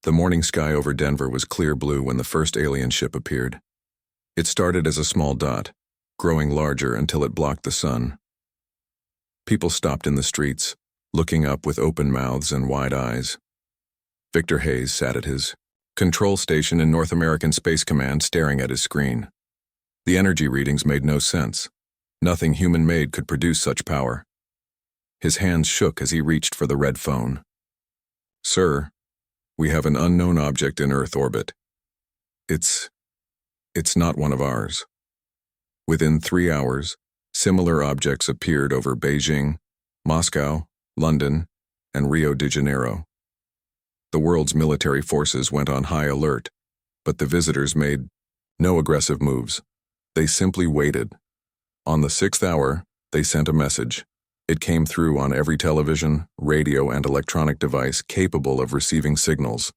The morning sky over Denver was clear blue when the first alien ship appeared. It started as a small dot, growing larger until it blocked the sun. People stopped in the streets, looking up with open mouths and wide eyes. Victor Hayes sat at his control station in North American Space Command, staring at his screen. The energy readings made no sense. Nothing human-made could produce such power. His hands shook as he reached for the red phone. "Sir, we have an unknown object in Earth orbit. It's not one of ours." Within 3 hours, similar objects appeared over Beijing, Moscow, London, and Rio de Janeiro. The world's military forces went on high alert, but the visitors made no aggressive moves. They simply waited. On the 6th hour, they sent a message. It came through on every television, radio, and electronic device capable of receiving signals.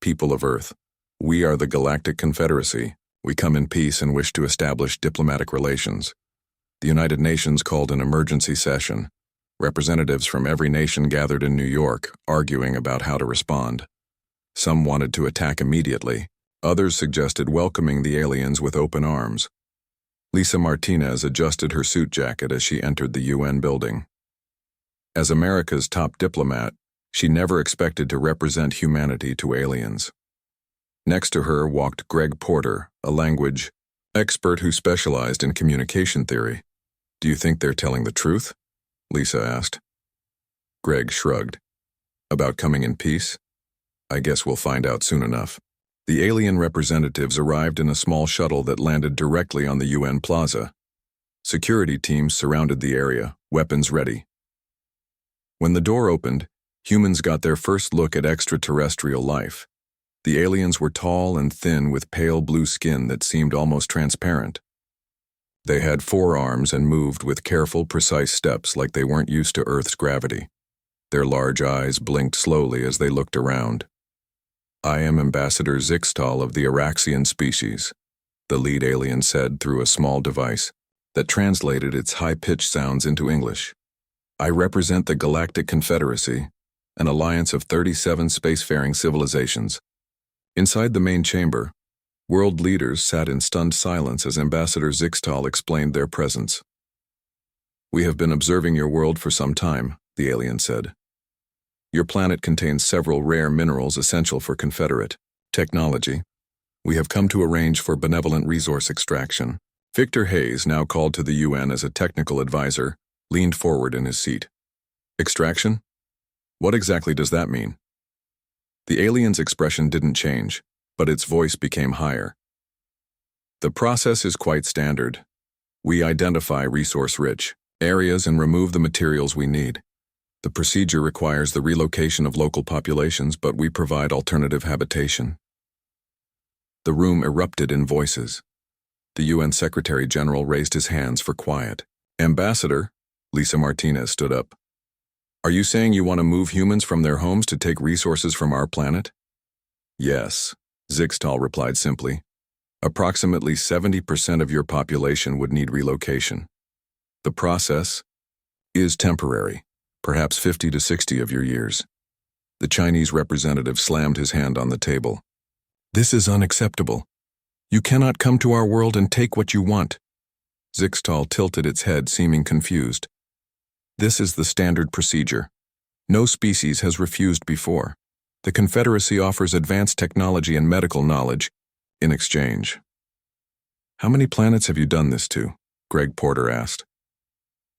"People of Earth, we are the Galactic Confederacy. We come in peace and wish to establish diplomatic relations." The United Nations called an emergency session. Representatives from every nation gathered in New York, arguing about how to respond. Some wanted to attack immediately. Others suggested welcoming the aliens with open arms. Lisa Martinez adjusted her suit jacket as she entered the UN building. As America's top diplomat, she never expected to represent humanity to aliens. Next to her walked Greg Porter, a language expert who specialized in communication theory. "Do you think they're telling the truth?" Lisa asked. Greg shrugged. "About coming in peace? I guess we'll find out soon enough." The alien representatives arrived in a small shuttle that landed directly on the UN plaza. Security teams surrounded the area, weapons ready. When the door opened, humans got their first look at extraterrestrial life. The aliens were tall and thin with pale blue skin that seemed almost transparent. They had 4 arms and moved with careful, precise steps like they weren't used to Earth's gravity. Their large eyes blinked slowly as they looked around. "I am Ambassador Zixtal of the Araxian species," the lead alien said through a small device that translated its high-pitched sounds into English. "I represent the Galactic Confederacy, an alliance of 37 spacefaring civilizations." Inside the main chamber, world leaders sat in stunned silence as Ambassador Zixtal explained their presence. "We have been observing your world for some time," the alien said. "Your planet contains several rare minerals essential for Confederate technology. We have come to arrange for benevolent resource extraction." Victor Hayes, now called to the UN as a technical advisor, leaned forward in his seat. "Extraction? What exactly does that mean?" The alien's expression didn't change, but its voice became higher. "The process is quite standard. We identify resource-rich areas and remove the materials we need. The procedure requires the relocation of local populations, but we provide alternative habitation." The room erupted in voices. The UN Secretary General raised his hands for quiet. "Ambassador," Lisa Martinez stood up. "Are you saying you want to move humans from their homes to take resources from our planet?" "Yes," Zixtal replied simply. "Approximately 70% of your population would need relocation. The process is temporary, perhaps 50 to 60 of your years." The Chinese representative slammed his hand on the table. "This is unacceptable. You cannot come to our world and take what you want." Zixtal tilted its head, seeming confused. "This is the standard procedure. No species has refused before. The Confederacy offers advanced technology and medical knowledge in exchange." "How many planets have you done this to?" Greg Porter asked.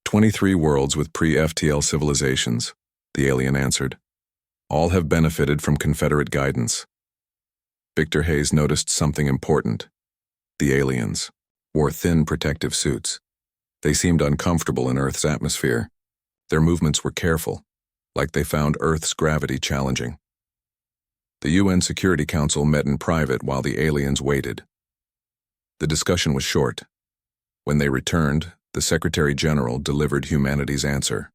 23 worlds with pre-FTL civilizations," the alien answered. "All have benefited from Confederate guidance." Victor Hayes noticed something important. The aliens wore thin protective suits. They seemed uncomfortable in Earth's atmosphere. Their movements were careful, like they found Earth's gravity challenging. The UN Security Council met in private while the aliens waited. The discussion was short. When they returned, the Secretary General delivered humanity's answer.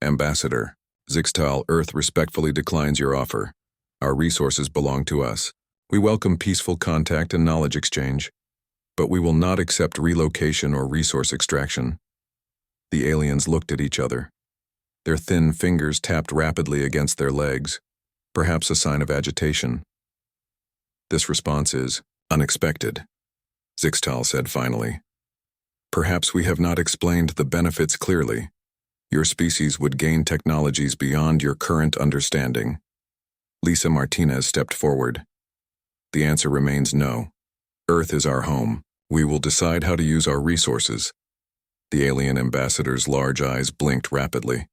"Ambassador, Zixtal, Earth respectfully declines your offer. Our resources belong to us. We welcome peaceful contact and knowledge exchange, but we will not accept relocation or resource extraction." The aliens looked at each other. Their thin fingers tapped rapidly against their legs. perhaps a sign of agitation. This response is unexpected, Zixtal said finally. Perhaps we have not explained the benefits clearly. Your species would gain technologies beyond your current understanding. Lisa Martinez stepped forward. The answer remains no. Earth is our home. We will decide how to use our resources. The alien ambassador's large eyes blinked rapidly.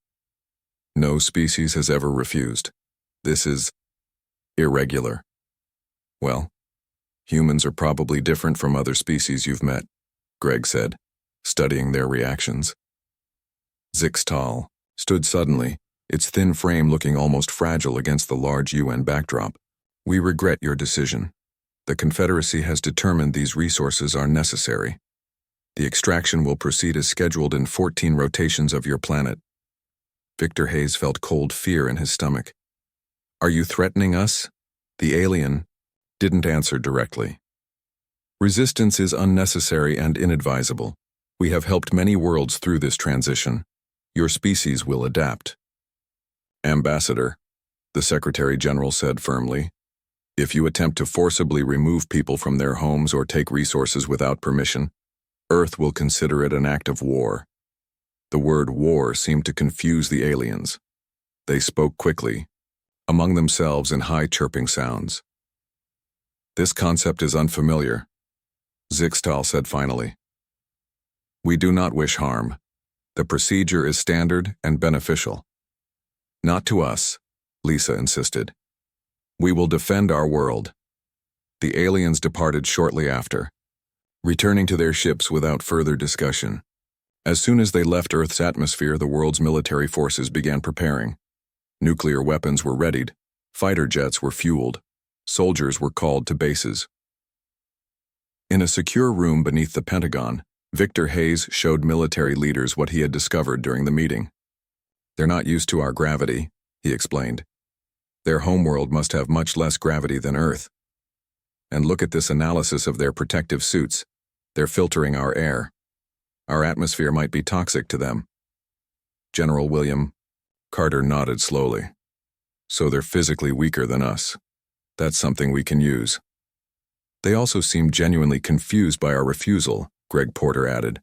No species has ever refused. This is irregular. Well, humans are probably different from other species you've met, Greg said, studying their reactions. Zixtal stood suddenly, its thin frame looking almost fragile against the large UN backdrop. We regret your decision. The Confederacy has determined these resources are necessary. The extraction will proceed as scheduled in 14 rotations of your planet. Victor Hayes felt cold fear in his stomach. Are you threatening us? The alien didn't answer directly. Resistance is unnecessary and inadvisable. We have helped many worlds through this transition. Your species will adapt. Ambassador, the Secretary General said firmly, if you attempt to forcibly remove people from their homes or take resources without permission, Earth will consider it an act of war. The word war seemed to confuse the aliens. They spoke quickly, among themselves in high chirping sounds. This concept is unfamiliar, Zixtal said finally. We do not wish harm. The procedure is standard and beneficial. Not to us, Lisa insisted. We will defend our world. The aliens departed shortly after, returning to their ships without further discussion. As soon as they left Earth's atmosphere, the world's military forces began preparing. Nuclear weapons were readied, fighter jets were fueled, soldiers were called to bases. In a secure room beneath the Pentagon, Victor Hayes showed military leaders what he had discovered during the meeting. They're not used to our gravity, he explained. Their homeworld must have much less gravity than Earth. And look at this analysis of their protective suits. They're filtering our air. Our atmosphere might be toxic to them. General William Carter nodded slowly. So they're physically weaker than us. That's something we can use. They also seemed genuinely confused by our refusal, Greg Porter added,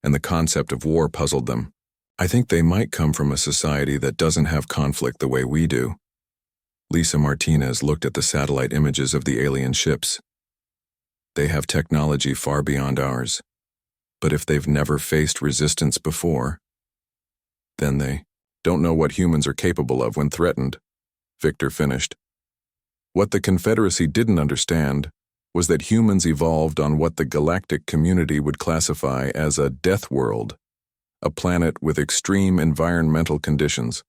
and the concept of war puzzled them. I think they might come from a society that doesn't have conflict the way we do. Lisa Martinez looked at the satellite images of the alien ships. They have technology far beyond ours. But if they've never faced resistance before, then they don't know what humans are capable of when threatened, Victor finished. What the Confederacy didn't understand was that humans evolved on what the galactic community would classify as a death world, a planet with extreme environmental conditions,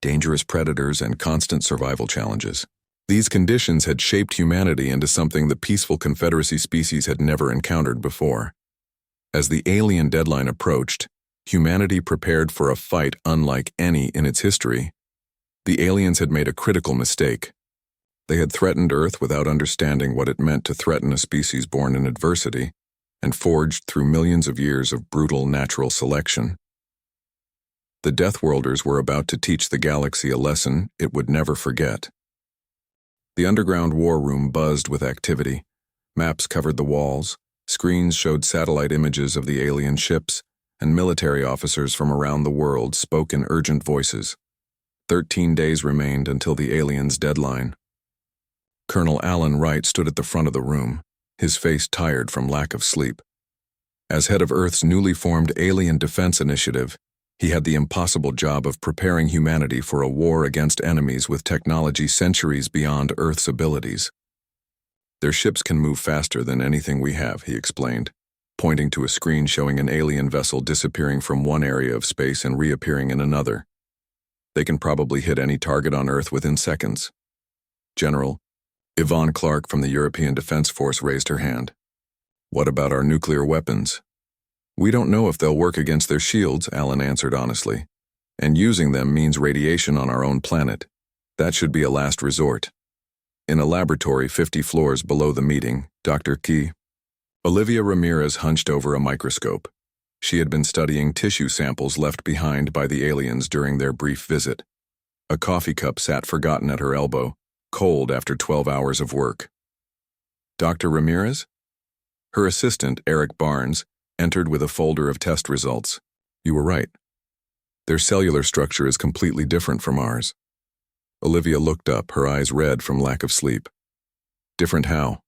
dangerous predators, and constant survival challenges. These conditions had shaped humanity into something the peaceful Confederacy species had never encountered before. As the alien deadline approached, humanity prepared for a fight unlike any in its history. The aliens had made a critical mistake. They had threatened Earth without understanding what it meant to threaten a species born in adversity and forged through millions of years of brutal natural selection. The Deathworlders were about to teach the galaxy a lesson it would never forget. The underground war room buzzed with activity. Maps covered the walls, screens showed satellite images of the alien ships, and military officers from around the world spoke in urgent voices. 13 days remained until the aliens' deadline. Colonel Alan Wright stood at the front of the room, his face tired from lack of sleep. As head of Earth's newly formed Alien Defense Initiative, he had the impossible job of preparing humanity for a war against enemies with technology centuries beyond Earth's abilities. Their ships can move faster than anything we have, he explained, pointing to a screen showing an alien vessel disappearing from one area of space and reappearing in another. They can probably hit any target on Earth within seconds. General Yvonne Clark from the European Defense Force raised her hand. What about our nuclear weapons? We don't know if they'll work against their shields, Alan answered honestly. And using them means radiation on our own planet. That should be a last resort. In a laboratory 50 floors below the meeting, Dr. Key. Olivia Ramirez hunched over a microscope. She had been studying tissue samples left behind by the aliens during their brief visit. A coffee cup sat forgotten at her elbow, cold after 12 hours of work. Dr. Ramirez? Her assistant, Eric Barnes, entered with a folder of test results. You were right. Their cellular structure is completely different from ours. Olivia looked up, her eyes red from lack of sleep. Different how?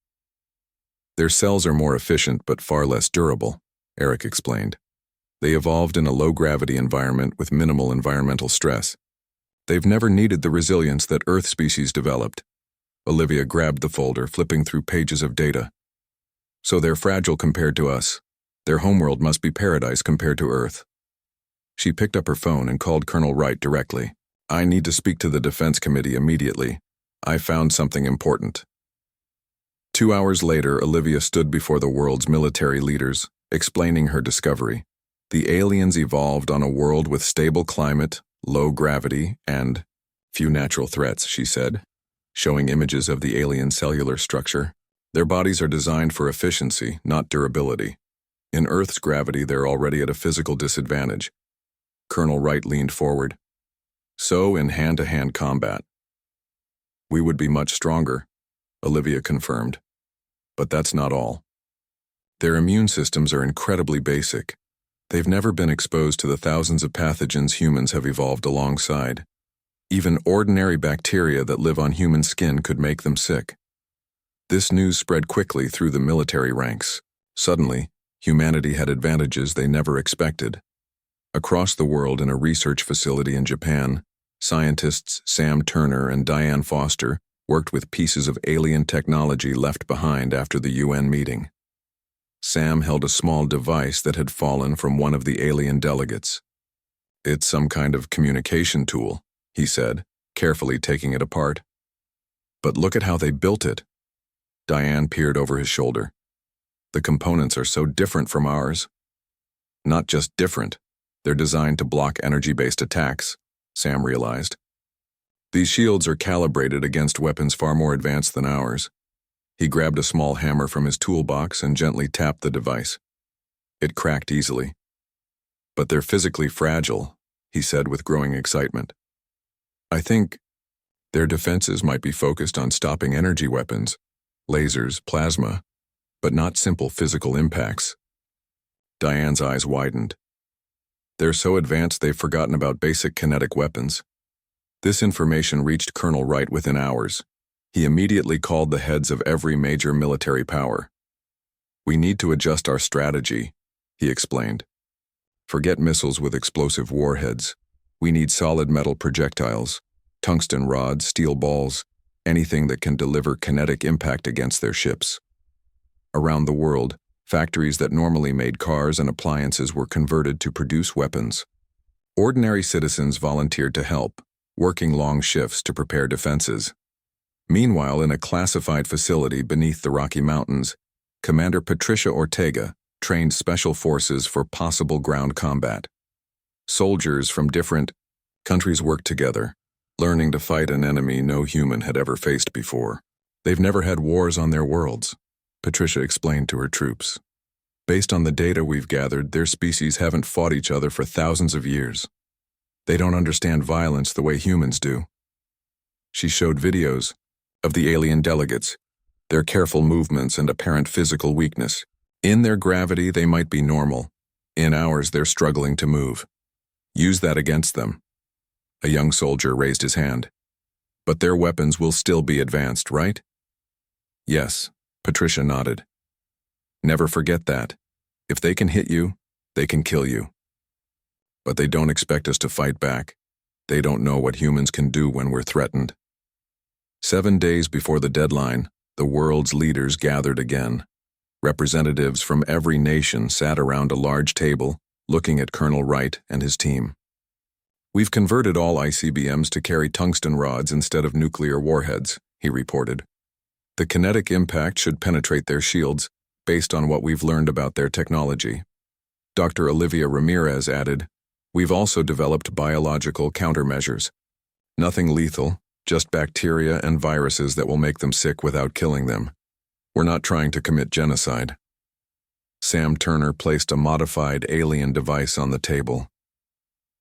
Their cells are more efficient but far less durable, Eric explained. They evolved in a low-gravity environment with minimal environmental stress. They've never needed the resilience that Earth species developed. Olivia grabbed the folder, flipping through pages of data. So they're fragile compared to us. Their homeworld must be paradise compared to Earth. She picked up her phone and called Colonel Wright directly. I need to speak to the Defense Committee immediately. I found something important. 2 hours later, Olivia stood before the world's military leaders, explaining her discovery. The aliens evolved on a world with stable climate, low gravity, and few natural threats, she said, showing images of the alien cellular structure. Their bodies are designed for efficiency, not durability. In Earth's gravity, they're already at a physical disadvantage. Colonel Wright leaned forward. So, in hand-to-hand combat. We would be much stronger, Olivia confirmed. But that's not all. Their immune systems are incredibly basic. They've never been exposed to the thousands of pathogens humans have evolved alongside. Even ordinary bacteria that live on human skin could make them sick. This news spread quickly through the military ranks. Suddenly, humanity had advantages they never expected. Across the world in a research facility in Japan, scientists Sam Turner and Diane Foster worked with pieces of alien technology left behind after the UN meeting. Sam held a small device that had fallen from one of the alien delegates. It's some kind of communication tool, he said, carefully taking it apart. But look at how they built it. Diane peered over his shoulder. The components are so different from ours. Not just different, they're designed to block energy-based attacks, Sam realized. These shields are calibrated against weapons far more advanced than ours. He grabbed a small hammer from his toolbox and gently tapped the device. It cracked easily. But they're physically fragile, he said with growing excitement. I think their defenses might be focused on stopping energy weapons, lasers, plasma, but not simple physical impacts. Diane's eyes widened. They're so advanced they've forgotten about basic kinetic weapons. This information reached Colonel Wright within hours. He immediately called the heads of every major military power. We need to adjust our strategy, he explained. Forget missiles with explosive warheads. We need solid metal projectiles, tungsten rods, steel balls, anything that can deliver kinetic impact against their ships. Around the world, factories that normally made cars and appliances were converted to produce weapons. Ordinary citizens volunteered to help, working long shifts to prepare defenses. Meanwhile, in a classified facility beneath the Rocky Mountains, Commander Patricia Ortega trained special forces for possible ground combat. Soldiers from different countries worked together, learning to fight an enemy no human had ever faced before. They've never had wars on their worlds, Patricia explained to her troops. Based on the data we've gathered, their species haven't fought each other for thousands of years. They don't understand violence the way humans do. She showed videos of the alien delegates, their careful movements and apparent physical weakness. In their gravity, they might be normal. In ours, they're struggling to move. Use that against them. A young soldier raised his hand. But their weapons will still be advanced, right? Yes, Patricia nodded. Never forget that. If they can hit you, they can kill you. But they don't expect us to fight back. They don't know what humans can do when we're threatened. 7 days before the deadline, the world's leaders gathered again. Representatives from every nation sat around a large table, looking at Colonel Wright and his team. We've converted all ICBMs to carry tungsten rods instead of nuclear warheads, he reported. The kinetic impact should penetrate their shields, based on what we've learned about their technology. Dr. Olivia Ramirez added, we've also developed biological countermeasures. Nothing lethal, just bacteria and viruses that will make them sick without killing them. We're not trying to commit genocide. Sam Turner placed a modified alien device on the table.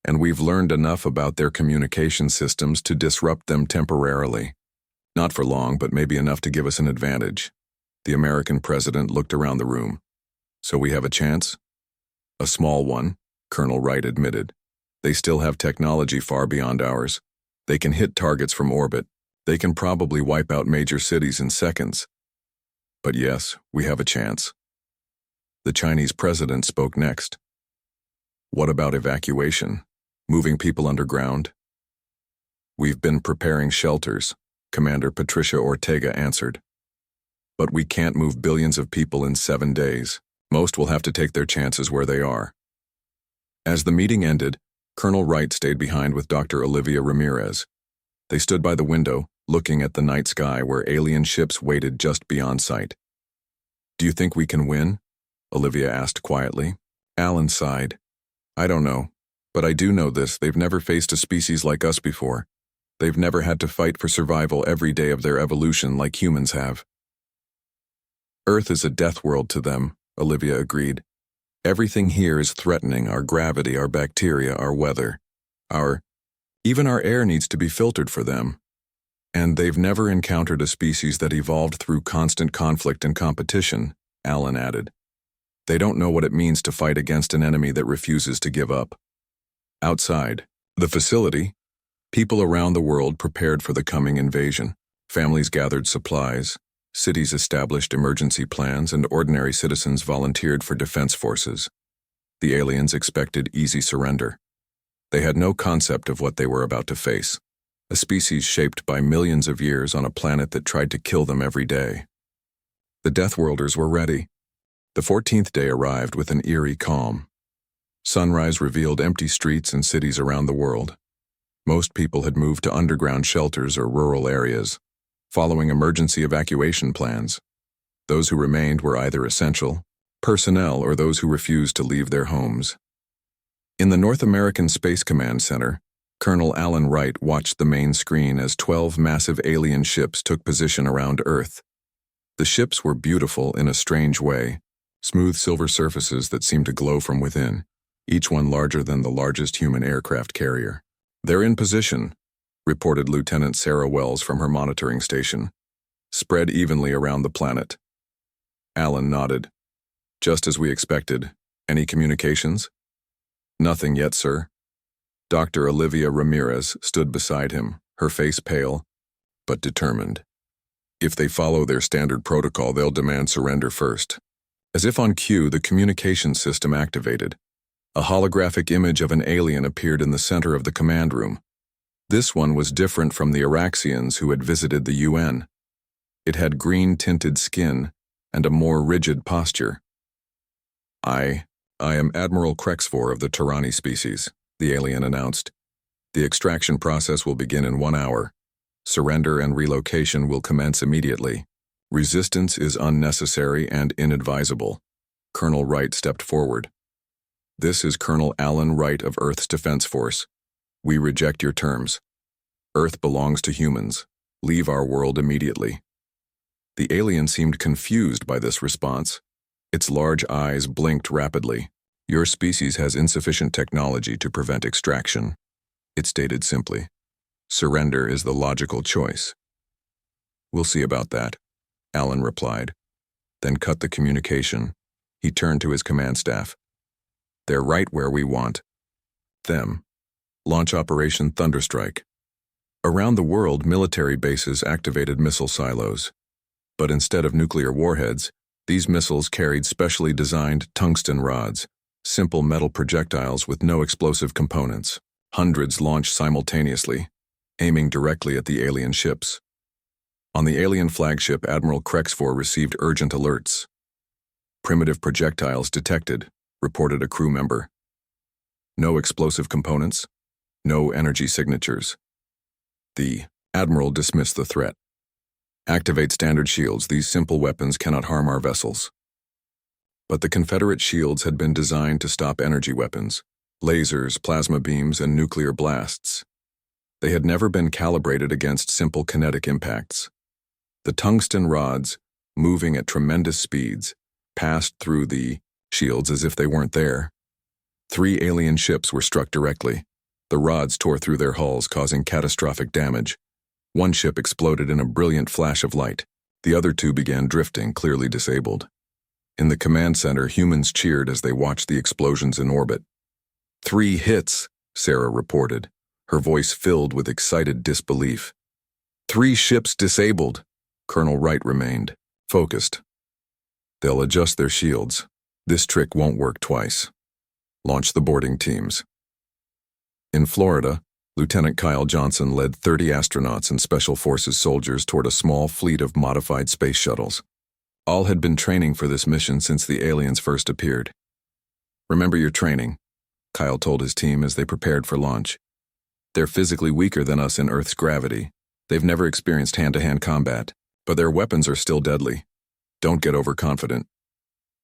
and we've learned enough about their communication systems to disrupt them temporarily. Not for long, but maybe enough to give us an advantage. The American president looked around the room. So we have a chance? A small one, Colonel Wright admitted. They still have technology far beyond ours. They can hit targets from orbit. They can probably wipe out major cities in seconds. But yes, we have a chance. The Chinese president spoke next. What about evacuation? Moving people underground? We've been preparing shelters, Commander Patricia Ortega answered. But we can't move billions of people in 7 days. Most will have to take their chances where they are. As the meeting ended, Colonel Wright stayed behind with Dr. Olivia Ramirez. They stood by the window, looking at the night sky where alien ships waited just beyond sight. Do you think we can win? Olivia asked quietly. Alan sighed. I don't know, but I do know this: they've never faced a species like us before. They've never had to fight for survival every day of their evolution like humans have. Earth is a death world to them, Olivia agreed. Everything here is threatening: our gravity, our bacteria, our weather. Even our air needs to be filtered for them. And they've never encountered a species that evolved through constant conflict and competition, Alan added. They don't know what it means to fight against an enemy that refuses to give up. Outside the facility, people around the world prepared for the coming invasion. Families gathered supplies, cities established emergency plans, and ordinary citizens volunteered for defense forces. The aliens expected easy surrender. They had no concept of what they were about to face: a species shaped by millions of years on a planet that tried to kill them every day. The Deathworlders were ready. The 14th day arrived with an eerie calm. Sunrise revealed empty streets and cities around the world. Most people had moved to underground shelters or rural areas, following emergency evacuation plans. Those who remained were either essential personnel or those who refused to leave their homes. In the North American Space Command Center, Colonel Alan Wright watched the main screen as 12 massive alien ships took position around Earth. The ships were beautiful in a strange way, smooth silver surfaces that seemed to glow from within, each one larger than the largest human aircraft carrier. They're in position, reported Lieutenant Sarah Wells from her monitoring station, spread evenly around the planet. Alan nodded. Just as we expected. Any communications? Nothing yet, sir. Dr. Olivia Ramirez stood beside him, her face pale, but determined. If they follow their standard protocol, they'll demand surrender first. As if on cue, the communication system activated. A holographic image of an alien appeared in the center of the command room. This one was different from the Araxians who had visited the UN. It had green-tinted skin and a more rigid posture. I am Admiral Crexfor of the Tarani species, the alien announced. The extraction process will begin in 1 hour. Surrender and relocation will commence immediately. Resistance is unnecessary and inadvisable. Colonel Wright stepped forward. This is Colonel Alan Wright of Earth's Defense Force. We reject your terms. Earth belongs to humans. Leave our world immediately. The alien seemed confused by this response. Its large eyes blinked rapidly. Your species has insufficient technology to prevent extraction, it stated simply. Surrender is the logical choice. We'll see about that, Alan replied. Then cut the communication. He turned to his command staff. They're right where we want them. Launch Operation Thunderstrike. Around the world, military bases activated missile silos. But instead of nuclear warheads, these missiles carried specially designed tungsten rods, simple metal projectiles with no explosive components. Hundreds launched simultaneously, aiming directly at the alien ships. On the alien flagship, Admiral Crexfor received urgent alerts. Primitive projectiles detected, reported a crew member. No explosive components, no energy signatures. The Admiral dismissed the threat. Activate standard shields. These simple weapons cannot harm our vessels. But the Confederate shields had been designed to stop energy weapons, lasers, plasma beams, and nuclear blasts. They had never been calibrated against simple kinetic impacts. The tungsten rods, moving at tremendous speeds, passed through the shields as if they weren't there. 3 alien ships were struck directly, The rods tore through their hulls, causing catastrophic damage. One ship exploded in a brilliant flash of light. The other two began drifting, clearly disabled. In the command center, humans cheered as they watched the explosions in orbit. 3 hits, Sarah reported, her voice filled with excited disbelief. 3 ships disabled. Colonel Wright remained, focused. They'll adjust their shields. This trick won't work twice. Launch the boarding teams. In Florida, Lieutenant Kyle Johnson led 30 astronauts and Special Forces soldiers toward a small fleet of modified space shuttles. All had been training for this mission since the aliens first appeared. "Remember your training," Kyle told his team as they prepared for launch. "They're physically weaker than us in Earth's gravity. They've never experienced hand-to-hand combat, but their weapons are still deadly. Don't get overconfident."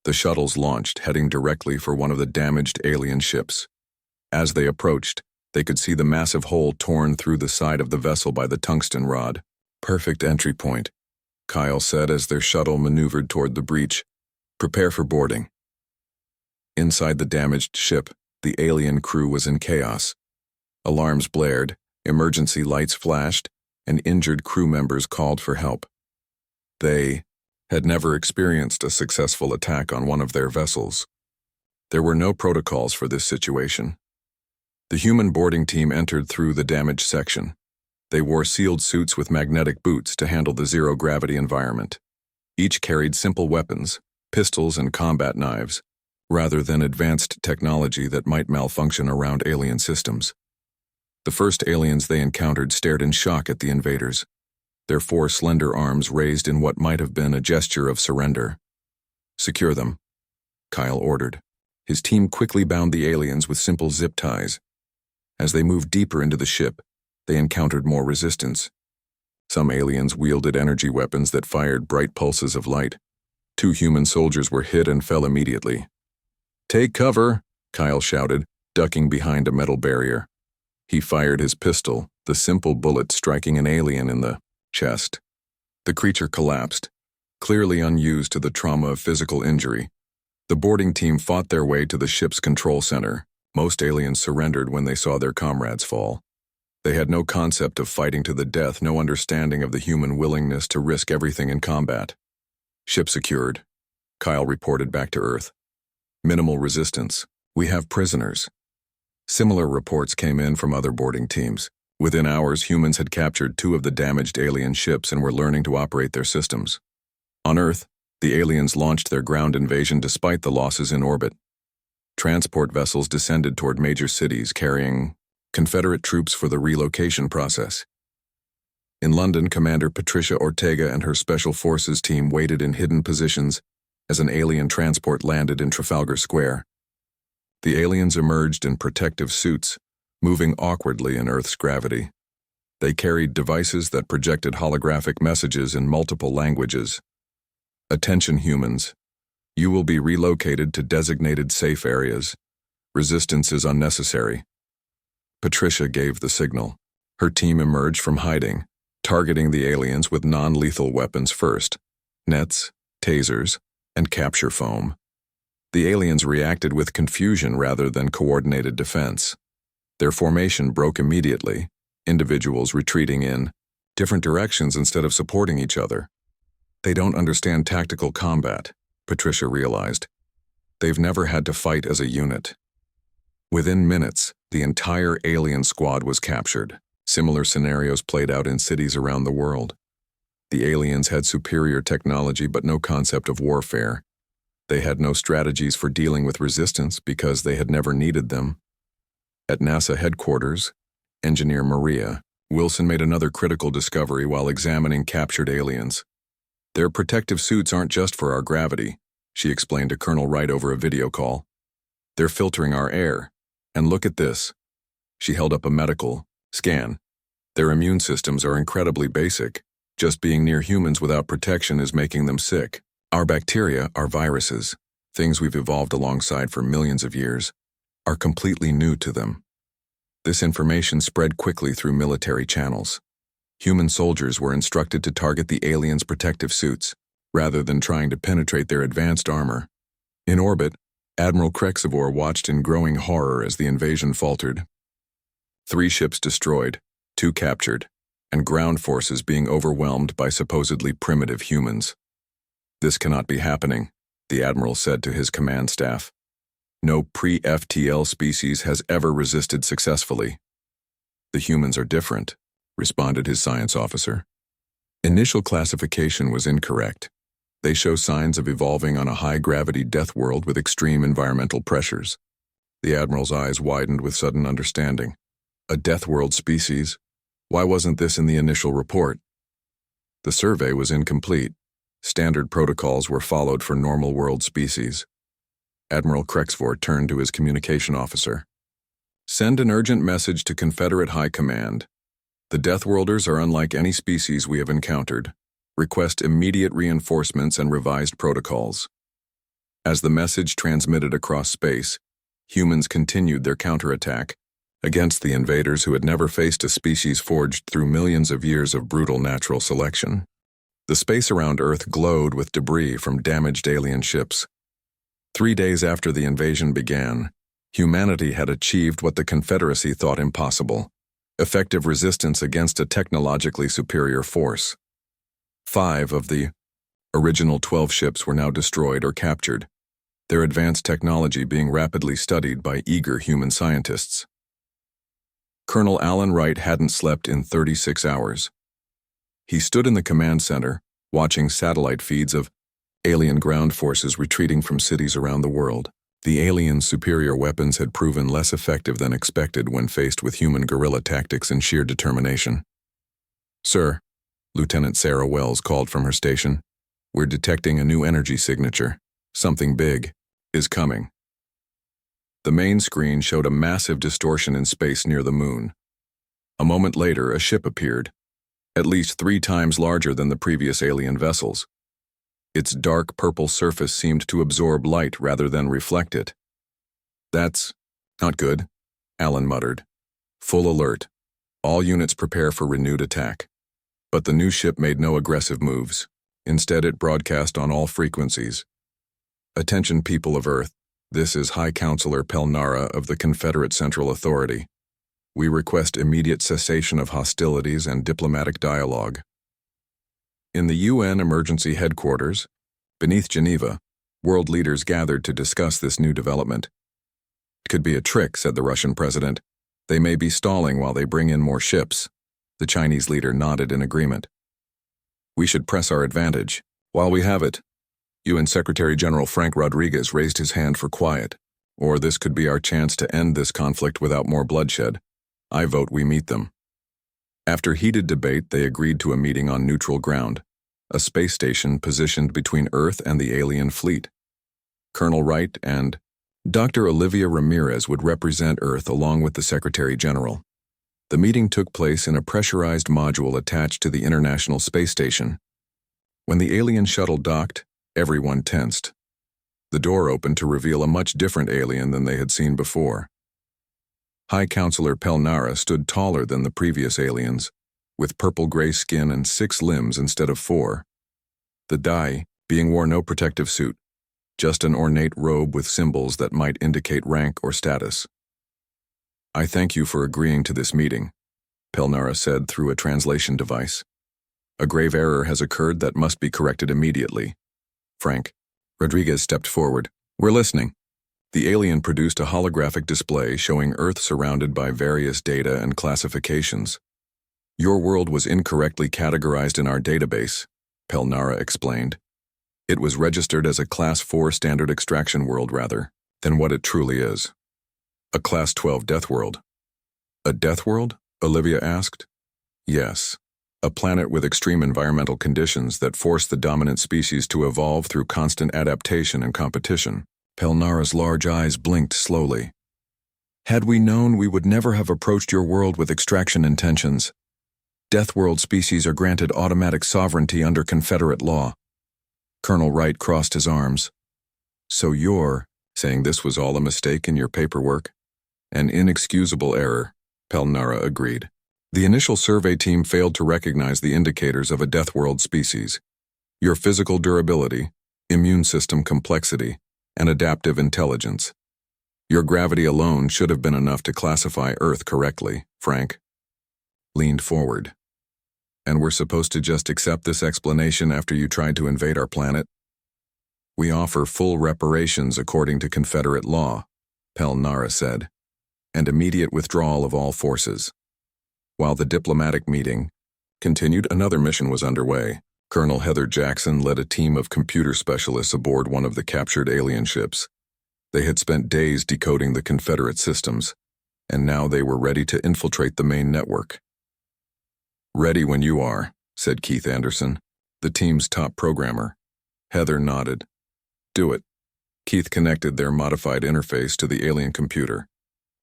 The shuttles launched, heading directly for one of the damaged alien ships. As they approached, they could see the massive hole torn through the side of the vessel by the tungsten rod. "Perfect entry point," Kyle said as their shuttle maneuvered toward the breach. "Prepare for boarding." Inside the damaged ship, the alien crew was in chaos. Alarms blared, emergency lights flashed, and injured crew members called for help. They had never experienced a successful attack on one of their vessels. There were no protocols for this situation. The human boarding team entered through the damaged section. They wore sealed suits with magnetic boots to handle the zero-gravity environment. Each carried simple weapons, pistols and combat knives, rather than advanced technology that might malfunction around alien systems. The first aliens they encountered stared in shock at the invaders, their 4 slender arms raised in what might have been a gesture of surrender. "Secure them," Kyle ordered. His team quickly bound the aliens with simple zip ties. As they moved deeper into the ship, they encountered more resistance. Some aliens wielded energy weapons that fired bright pulses of light. 2 human soldiers were hit and fell immediately. "Take cover," Kyle shouted, ducking behind a metal barrier. He fired his pistol, the simple bullet striking an alien in the chest. The creature collapsed, clearly unused to the trauma of physical injury. The boarding team fought their way to the ship's control center. Most aliens surrendered when they saw their comrades fall. They had no concept of fighting to the death, no understanding of the human willingness to risk everything in combat. "Ship secured," Kyle reported back to Earth. "Minimal resistance. We have prisoners." Similar reports came in from other boarding teams. Within hours, humans had captured 2 of the damaged alien ships and were learning to operate their systems. On Earth, the aliens launched their ground invasion despite the losses in orbit. Transport vessels descended toward major cities carrying Confederate troops for the relocation process. In London, Commander Patricia Ortega and her Special Forces team waited in hidden positions as an alien transport landed in Trafalgar Square. The aliens emerged in protective suits, moving awkwardly in Earth's gravity. They carried devices that projected holographic messages in multiple languages. "Attention humans. You will be relocated to designated safe areas. Resistance is unnecessary." Patricia gave the signal. Her team emerged from hiding, targeting the aliens with non-lethal weapons first: nets, tasers, and capture foam. The aliens reacted with confusion rather than coordinated defense. Their formation broke immediately, individuals retreating in different directions instead of supporting each other. "They don't understand tactical combat," Patricia realized. "They've never had to fight as a unit." Within minutes, the entire alien squad was captured. Similar scenarios played out in cities around the world. The aliens had superior technology but no concept of warfare. They had no strategies for dealing with resistance because they had never needed them. At NASA headquarters, engineer Maria Wilson made another critical discovery while examining captured aliens. "Their protective suits aren't just for our gravity," she explained to Colonel Wright over a video call. "They're filtering our air. And look at this." She held up a medical scan. "Their immune systems are incredibly basic. Just being near humans without protection is making them sick. Our bacteria, our viruses, things we've evolved alongside for millions of years, are completely new to them." This information spread quickly through military channels. Human soldiers were instructed to target the aliens' protective suits, rather than trying to penetrate their advanced armor. In orbit, Admiral Krexivor watched in growing horror as the invasion faltered. 3 ships destroyed, 2 captured, and ground forces being overwhelmed by supposedly primitive humans. "This cannot be happening," the admiral said to his command staff. "No pre-FTL species has ever resisted successfully." "The humans are different," responded his science officer. "Initial classification was incorrect. They show signs of evolving on a high-gravity death world with extreme environmental pressures." The admiral's eyes widened with sudden understanding. A death world species? Why wasn't this in the initial report? The survey was incomplete. Standard protocols were followed for normal world species. Admiral Krexvor turned to his communication officer. "Send an urgent message to Confederate High Command. The Deathworlders are unlike any species we have encountered. Request immediate reinforcements and revised protocols." As the message transmitted across space, humans continued their counterattack against the invaders who had never faced a species forged through millions of years of brutal natural selection. The space around Earth glowed with debris from damaged alien ships. 3 days after the invasion began, humanity had achieved what the Confederacy thought impossible: effective resistance against a technologically superior force. 5 of the original 12 ships were now destroyed or captured, their advanced technology being rapidly studied by eager human scientists. Colonel Alan Wright hadn't slept in 36 hours. He stood in the command center, watching satellite feeds of alien ground forces retreating from cities around the world. The aliens' superior weapons had proven less effective than expected when faced with human guerrilla tactics and sheer determination. "Sir," Lieutenant Sarah Wells called from her station, "we're detecting a new energy signature. Something big is coming." The main screen showed a massive distortion in space near the moon. A moment later, a ship appeared, at least 3 times larger than the previous alien vessels. Its dark purple surface seemed to absorb light rather than reflect it. "That's not good," Alan muttered. "Full alert. All units prepare for renewed attack." But the new ship made no aggressive moves. Instead, it broadcast on all frequencies. "Attention, people of Earth. This is High Counselor Pelnara of the Confederate Central Authority. We request immediate cessation of hostilities and diplomatic dialogue." In the UN Emergency Headquarters, beneath Geneva, world leaders gathered to discuss this new development. "It could be a trick," said the Russian president. "They may be stalling while they bring in more ships." The Chinese leader nodded in agreement. "We should press our advantage while we have it." UN Secretary General Frank Rodriguez raised his hand for quiet. "Or this could be our chance to end this conflict without more bloodshed. I vote we meet them." After heated debate, they agreed to a meeting on neutral ground, a space station positioned between Earth and the alien fleet. Colonel Wright and Dr. Olivia Ramirez would represent Earth along with the Secretary General. The meeting took place in a pressurized module attached to the International Space Station. When the alien shuttle docked, everyone tensed. The door opened to reveal a much different alien than they had seen before. High Counselor Pelnara stood taller than the previous aliens, with purple-gray skin and 6 limbs instead of 4. The Dai being wore no protective suit, just an ornate robe with symbols that might indicate rank or status. "I thank you for agreeing to this meeting," Pelnara said through a translation device. "A grave error has occurred that must be corrected immediately." "Frank." Rodriguez stepped forward. "We're listening." The alien produced a holographic display showing Earth surrounded by various data and classifications. "Your world was incorrectly categorized in our database," Pelnara explained. "It was registered as a Class 4 standard extraction world rather than what it truly is. A Class 12 death world." "A death world?" Olivia asked. "Yes. A planet with extreme environmental conditions that force the dominant species to evolve through constant adaptation and competition." Pelnara's large eyes blinked slowly. "Had we known, we would never have approached your world with extraction intentions. Death world species are granted automatic sovereignty under Confederate law." Colonel Wright crossed his arms. "So you're saying this was all a mistake in your paperwork?" "An inexcusable error," Pelnara agreed. "The initial survey team failed to recognize the indicators of a death world species: your physical durability, immune system complexity, and adaptive intelligence. Your gravity alone should have been enough to classify Earth correctly, Frank leaned forward. And we're supposed to just accept this explanation after you tried to invade our planet? We offer full reparations according to Confederate law, Pelnara said, and immediate withdrawal of all forces. While the diplomatic meeting continued, another mission was underway. Colonel Heather Jackson led a team of computer specialists aboard one of the captured alien ships. They had spent days decoding the Confederate systems, and now they were ready to infiltrate the main network. "Ready when you are," said Keith Anderson, the team's top programmer. Heather nodded. "Do it." Keith connected their modified interface to the alien computer.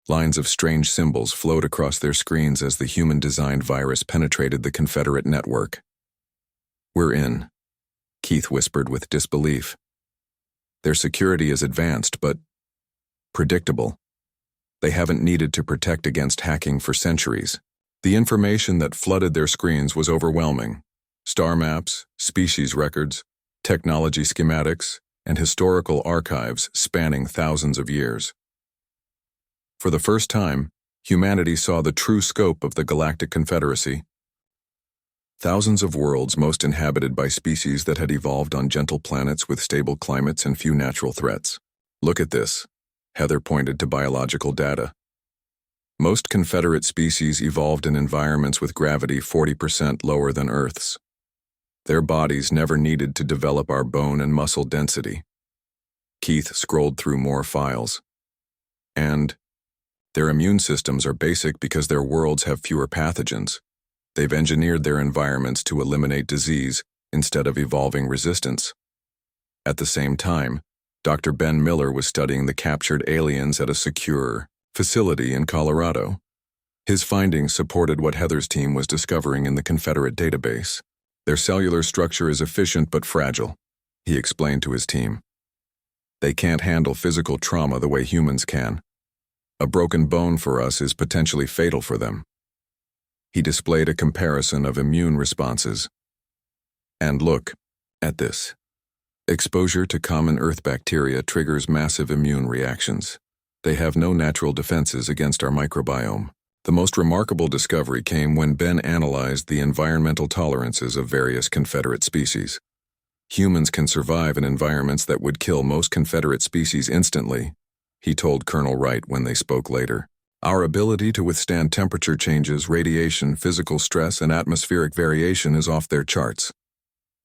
Lines of strange symbols flowed across their screens as the human-designed virus penetrated the Confederate network. "We're in," Keith whispered with disbelief. "Their security is advanced, but predictable. They haven't needed to protect against hacking for centuries." The information that flooded their screens was overwhelming. Star maps, species records, technology schematics, and historical archives spanning thousands of years. For the first time, humanity saw the true scope of the Galactic Confederacy. Thousands of worlds most inhabited by species that had evolved on gentle planets with stable climates and few natural threats. "Look at this." Heather pointed to biological data. Most Confederate species evolved in environments with gravity 40% lower than Earth's. Their bodies never needed to develop our bone and muscle density. Keith scrolled through more files. And their immune systems are basic because their worlds have fewer pathogens. They've engineered their environments to eliminate disease instead of evolving resistance. At the same time, Dr. Ben Miller was studying the captured aliens at a secure facility in Colorado. His findings supported what Heather's team was discovering in the Confederate database. "Their cellular structure is efficient but fragile," he explained to his team. "They can't handle physical trauma the way humans can. A broken bone for us is potentially fatal for them." He displayed a comparison of immune responses. "And look at this. Exposure to common Earth bacteria triggers massive immune reactions. They have no natural defenses against our microbiome." The most remarkable discovery came when Ben analyzed the environmental tolerances of various Confederate species. "Humans can survive in environments that would kill most Confederate species instantly," he told Colonel Wright when they spoke later. "Our ability to withstand temperature changes, radiation, physical stress, and atmospheric variation is off their charts.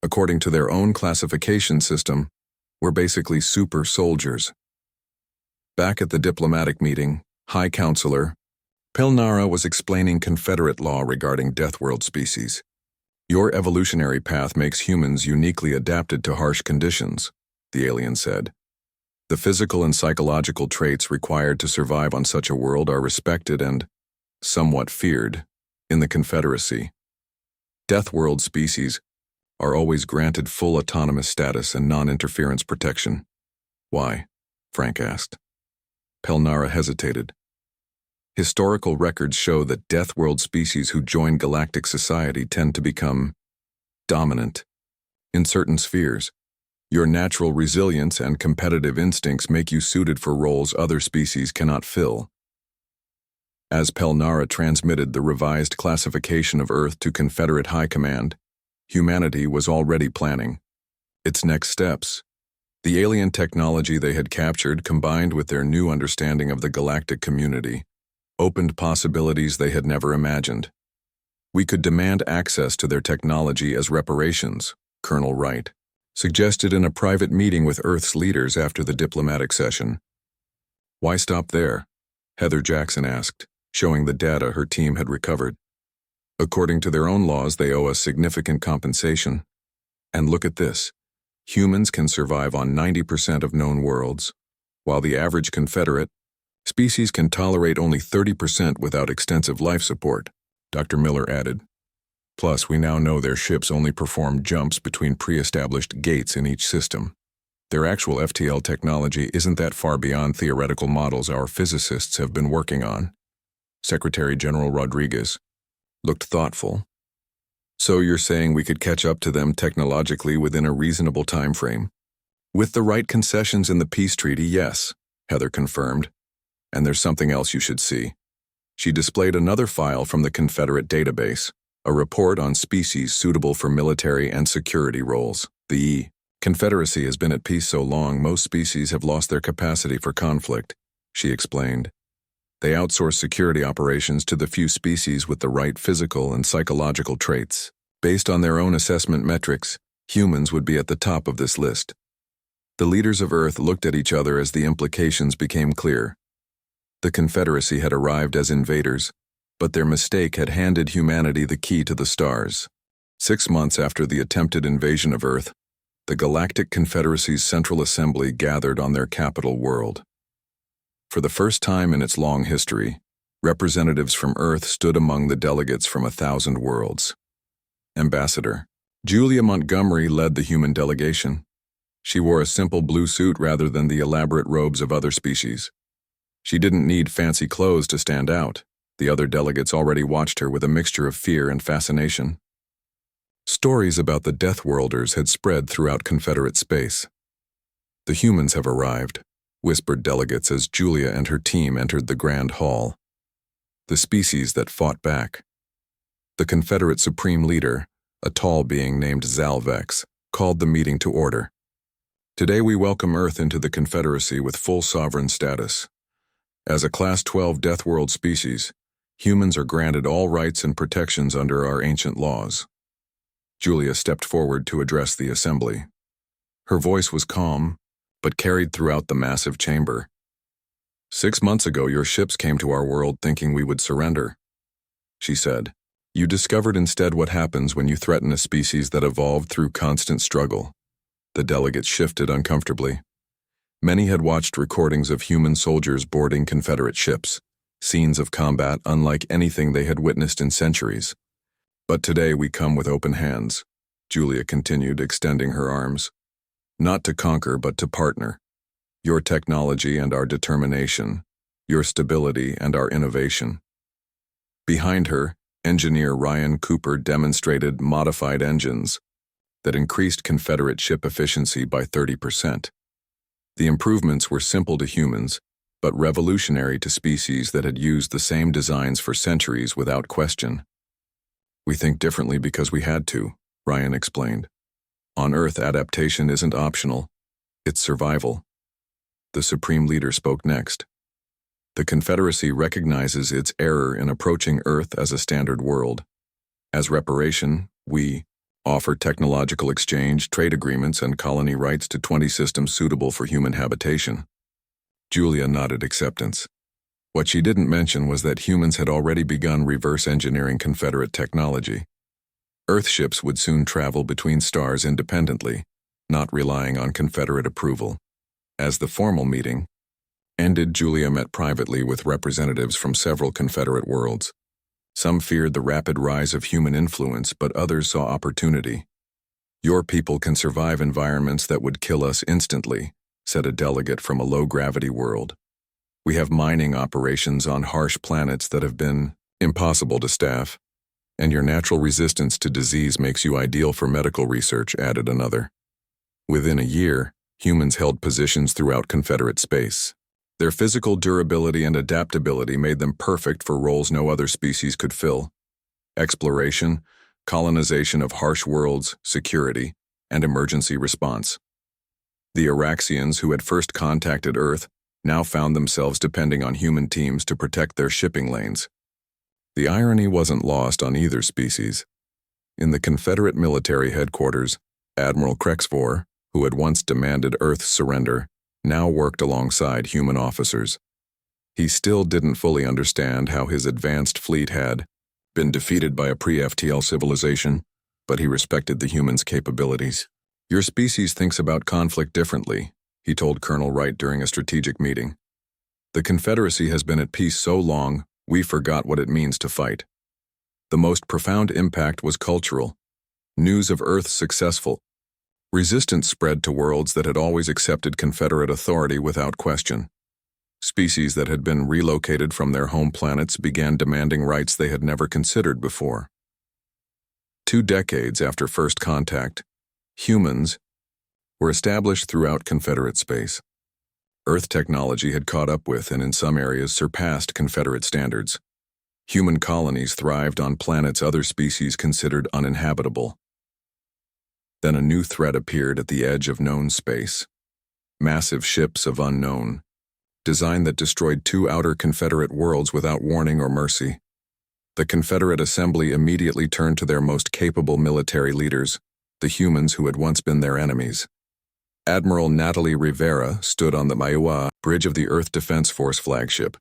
According to their own classification system, we're basically super soldiers." Back at the diplomatic meeting, High Counselor Pelnara was explaining Confederate law regarding Deathworld species. "Your evolutionary path makes humans uniquely adapted to harsh conditions," the alien said. "The physical and psychological traits required to survive on such a world are respected and somewhat feared in the Confederacy. Deathworld species are always granted full autonomous status and non-interference protection." "Why?" Frank asked. Pelnara hesitated. "Historical records show that Deathworld species who join galactic society tend to become dominant in certain spheres. Your natural resilience and competitive instincts make you suited for roles other species cannot fill." As Pelnara transmitted the revised classification of Earth to Confederate High Command, humanity was already planning its next steps. The alien technology they had captured, combined with their new understanding of the galactic community, opened possibilities they had never imagined. "We could demand access to their technology as reparations," Colonel Wright suggested in a private meeting with Earth's leaders after the diplomatic session. "Why stop there?" Heather Jackson asked, showing the data her team had recovered. "According to their own laws, they owe us significant compensation. And look at this. Humans can survive on 90% of known worlds, while the average Confederate species can tolerate only 30% without extensive life support," Dr. Miller added. "Plus, we now know their ships only perform jumps between pre-established gates in each system. Their actual FTL technology isn't that far beyond theoretical models our physicists have been working on." Secretary General Rodriguez looked thoughtful. "So you're saying we could catch up to them technologically within a reasonable time frame?" "With the right concessions in the peace treaty, yes," Heather confirmed. And there's something else you should see. She displayed another file from the Confederate database, a report on species suitable for military and security roles. The Confederacy has been at peace so long, most species have lost their capacity for conflict, she explained. They outsource security operations to the few species with the right physical and psychological traits. Based on their own assessment metrics, humans would be at the top of this list. The leaders of Earth looked at each other as the implications became clear. The Confederacy had arrived as invaders, but their mistake had handed humanity the key to the stars. 6 months after the attempted invasion of Earth, the Galactic Confederacy's Central Assembly gathered on their capital world. For the first time in its long history, representatives from Earth stood among the delegates from 1,000 worlds. Ambassador Julia Montgomery led the human delegation. She wore a simple blue suit rather than the elaborate robes of other species. She didn't need fancy clothes to stand out. The other delegates already watched her with a mixture of fear and fascination. Stories about the Deathworlders had spread throughout Confederate space. "The humans have arrived," whispered delegates as Julia and her team entered the Grand Hall. "The species that fought back." The Confederate Supreme Leader, a tall being named Zalvex, called the meeting to order. "Today we welcome Earth into the Confederacy with full sovereign status. As a Class 12 Deathworld species, humans are granted all rights and protections under our ancient laws." Julia stepped forward to address the assembly. Her voice was calm, but carried throughout the massive chamber. "6 months ago, your ships came to our world thinking we would surrender," she said. "You discovered instead what happens when you threaten a species that evolved through constant struggle." The delegates shifted uncomfortably. Many had watched recordings of human soldiers boarding Confederate ships, scenes of combat unlike anything they had witnessed in centuries. "But today we come with open hands," Julia continued, extending her arms. "Not to conquer, but to partner. Your technology and our determination, your stability and our innovation." Behind her, engineer Ryan Cooper demonstrated modified engines that increased Confederate ship efficiency by 30%. The improvements were simple to humans, but revolutionary to species that had used the same designs for centuries without question. "We think differently because we had to," Ryan explained. "On Earth, adaptation isn't optional, it's survival." The Supreme Leader spoke next. "The Confederacy recognizes its error in approaching Earth as a standard world. As reparation, we offer technological exchange, trade agreements, and colony rights to 20 systems suitable for human habitation." Julia nodded acceptance. What she didn't mention was that humans had already begun reverse engineering Confederate technology. Earth ships would soon travel between stars independently, not relying on Confederate approval. As the formal meeting ended, Julia met privately with representatives from several Confederate worlds. Some feared the rapid rise of human influence, but others saw opportunity. "Your people can survive environments that would kill us instantly," said a delegate from a low-gravity world. "We have mining operations on harsh planets that have been impossible to staff, and your natural resistance to disease makes you ideal for medical research," added another. Within a year, humans held positions throughout Confederate space. Their physical durability and adaptability made them perfect for roles no other species could fill: exploration, colonization of harsh worlds, security, and emergency response. The Araxians, who had first contacted Earth, now found themselves depending on human teams to protect their shipping lanes. The irony wasn't lost on either species. In the Confederate military headquarters, Admiral Crexvor, who had once demanded Earth's surrender, now worked alongside human officers. He still didn't fully understand how his advanced fleet had been defeated by a pre-FTL civilization, but he respected the humans' capabilities. "Your species thinks about conflict differently," he told Colonel Wright during a strategic meeting. "The Confederacy has been at peace so long, we forgot what it means to fight." The most profound impact was cultural. News of Earth's successful resistance spread to worlds that had always accepted Confederate authority without question. Species that had been relocated from their home planets began demanding rights they had never considered before. 2 decades after first contact, humans were established throughout Confederate space. Earth technology had caught up with and in some areas surpassed Confederate standards. Human colonies thrived on planets other species considered uninhabitable. Then a new threat appeared at the edge of known space. Massive ships of unknown, design that destroyed two outer Confederate worlds without warning or mercy. The Confederate Assembly immediately turned to their most capable military leaders, the humans who had once been their enemies. Admiral Natalie Rivera stood on the Maiua bridge of the Earth Defense Force flagship,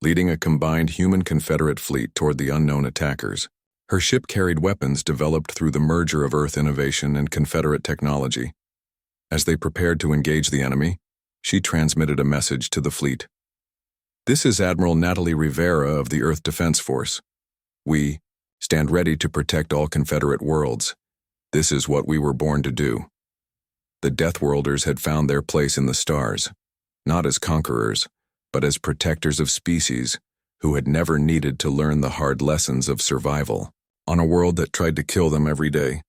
leading a combined human Confederate fleet toward the unknown attackers. Her ship carried weapons developed through the merger of Earth innovation and Confederate technology. As they prepared to engage the enemy, she transmitted a message to the fleet. "This is Admiral Natalie Rivera of the Earth Defense Force. We stand ready to protect all Confederate worlds. This is what we were born to do." The Deathworlders had found their place in the stars, not as conquerors, but as protectors of species who had never needed to learn the hard lessons of survival on a world that tried to kill them every day.